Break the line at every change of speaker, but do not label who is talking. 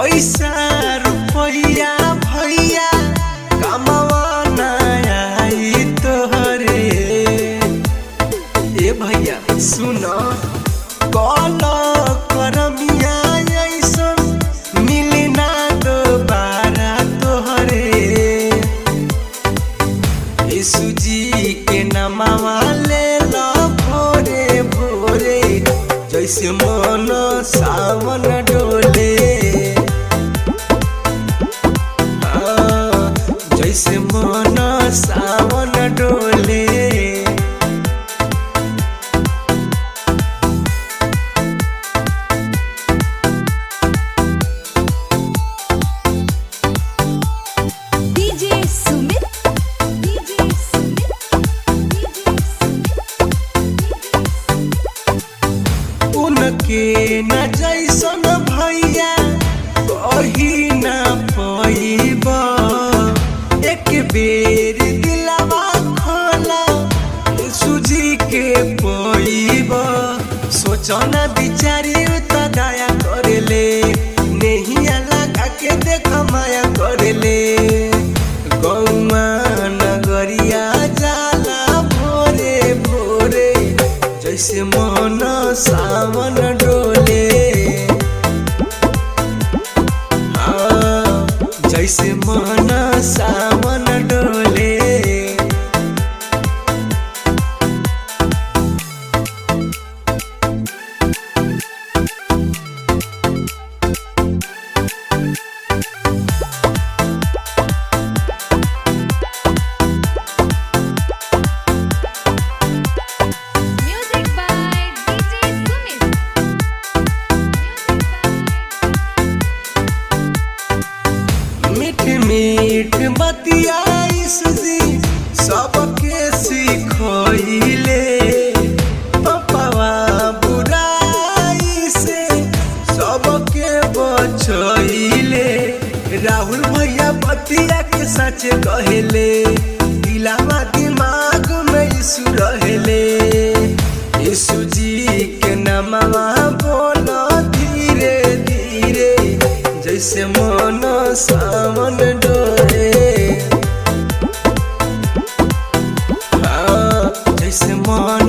पैसा रुपया भैया कमावाना आई तोहरे। ए भैया सुनो कल करमिया ऐसन मिलना दोबारा तोहरे। यीशु जी के नमवा ले लो भोरे भोरे जैसे मन सावन डोले। जैसे मन सावन डोले।
डीजे सुमित
उनके न जैसन भैया कही न पैब। एक बेर दिलवा खोला सूजी के पैब। सोचना बिचारी तो दया कर ले नहिया लगा के देख माया कर ले। गौमा नगरिया जाला भोरे भोरे जैसे मन सावन डोले। जैसे मन सावन डोले।
Music by DJ Sumit.
मीठ मीठ बतियाई सुजी सबके सिखोइले। पपवा बुराई से सबके बचैले। राहुल भैया बतिया के सच कहले दिलावा दिमाग में यीशु रहले। यीशु जी के नमवा बोलो धीरे धीरे जैसे मन सावन डोले। जैसे मन